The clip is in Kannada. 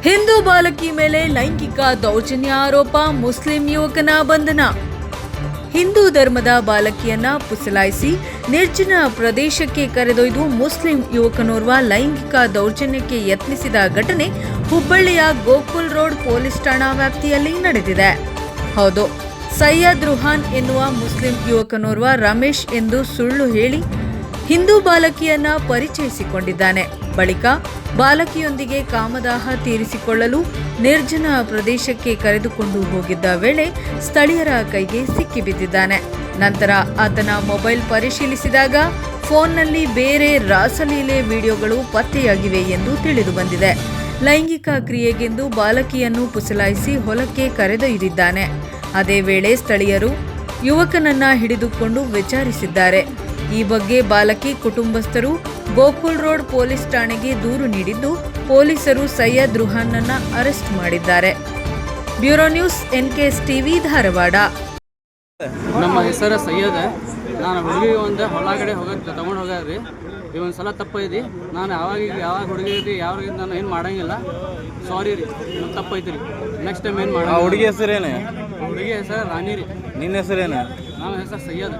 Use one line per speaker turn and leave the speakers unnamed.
ಹಿಂದೂ ಬಾಲಕಿ ಮೇಲೆ ಲೈಂಗಿಕ ದೌರ್ಜನ್ಯ ಆರೋಪ, ಮುಸ್ಲಿಂ ಯುವಕನ ಬಂಧನ. ಹಿಂದೂ ಧರ್ಮದ ಬಾಲಕಿಯನ್ನ ಪುಸಲಾಯಿಸಿ ನಿರ್ಜನ ಪ್ರದೇಶಕ್ಕೆ ಕರೆದೊಯ್ದು ಮುಸ್ಲಿಂ ಯುವಕನೋರ್ವ ಲೈಂಗಿಕ ದೌರ್ಜನ್ಯಕ್ಕೆ ಯತ್ನಿಸಿದ ಘಟನೆ ಹುಬ್ಬಳ್ಳಿಯ ಗೋಕುಲ್ ರೋಡ್ ಪೊಲೀಸ್ ಠಾಣಾ ವ್ಯಾಪ್ತಿಯಲ್ಲಿ ನಡೆದಿದೆ. ಹೌದು, ಸೈಯದ್ ರುಹಾನ್ ಎನ್ನುವ ಮುಸ್ಲಿಂ ಯುವಕನೋರ್ವ ರಮೇಶ್ ಎಂದು ಸುಳ್ಳು ಹೇಳಿ ಹಿಂದೂ ಬಾಲಕಿಯನ್ನ ಪರಿಚಯಿಸಿಕೊಂಡಿದ್ದಾನೆ. ಬಳಿಕ ಬಾಲಕಿಯೊಂದಿಗೆ ಕಾಮದಾಹ ತೀರಿಸಿಕೊಳ್ಳಲು ನಿರ್ಜನ ಪ್ರದೇಶಕ್ಕೆ ಕರೆದುಕೊಂಡು ಹೋಗಿದ್ದ ವೇಳೆ ಸ್ಥಳೀಯರ ಕೈಗೆ ಸಿಕ್ಕಿಬಿದ್ದಿದ್ದಾನೆ. ನಂತರ ಆತನ ಮೊಬೈಲ್ ಪರಿಶೀಲಿಸಿದಾಗ ಫೋನ್ನಲ್ಲಿ ಬೇರೆ ರಾಸಲೀಲೆ ವಿಡಿಯೋಗಳು ಪತ್ತೆಯಾಗಿವೆ ಎಂದು ತಿಳಿದು ಬಂದಿದೆ. ಲೈಂಗಿಕ ಕ್ರಿಯೆಗೆಂದು ಬಾಲಕಿಯನ್ನು ಪುಸಲಾಯಿಸಿ ಹೊಲಕ್ಕೆ ಕರೆದೊಯ್ದಿದ್ದಾನೆ. ಅದೇ ವೇಳೆ ಸ್ಥಳೀಯರು ಯುವಕನನ್ನ ಹಿಡಿದುಕೊಂಡು ವಿಚಾರಿಸಿದ್ದಾರೆ. ಈ ಬಗ್ಗೆ ಬಾಲಕಿ ಕುಟುಂಬಸ್ಥರು ಗೋಕುಲ್ ರೋಡ್ ಪೊಲೀಸ್ ಠಾಣೆಗೆ ದೂರು ನೀಡಿದ್ದು, ಪೊಲೀಸರು ಸೈಯದ್ ರುಹಾನ್ನನ್ನ ಅರೆಸ್ಟ್ ಮಾಡಿದ್ದಾರೆ. Bureau news, NKS TV, Dharwad.
ನಮ್ಮ ಹೆಸರು ಸೈಯದ್. ನಾನು ಹುಡುಗಿ ಒಂದು ಹೊಲಗಡೆ ತಗೊಂಡು ಹೋಗ್ಯಾರ್ರಿ. ಇವೊಂದು ಸಲ ತಪ್ಪೈತಿ. ನಾನು ಯಾವಾಗ ಹುಡುಗಿ ಯಾವಾಗ ನಾನು ಏನು ಮಾಡಂಗಿಲ್ಲ. ಸಾರಿ ರೀ, ನಮ್ಮ ತಪ್ಪೈತಿ ರೀ. ನೆಕ್ಸ್ಟ್ ಟೈಮ್ ಏನು ಮಾಡ.
ಹುಡುಗಿ ಹೆಸರೇನು?
ಹುಡುಗಿ ಹೆಸರು ರಾಣಿ ರೀ.
ನಿನ್ನ ಹೆಸರೇನು?
ನಮ್ಮ ಹೆಸರು ಸೈಯದ್.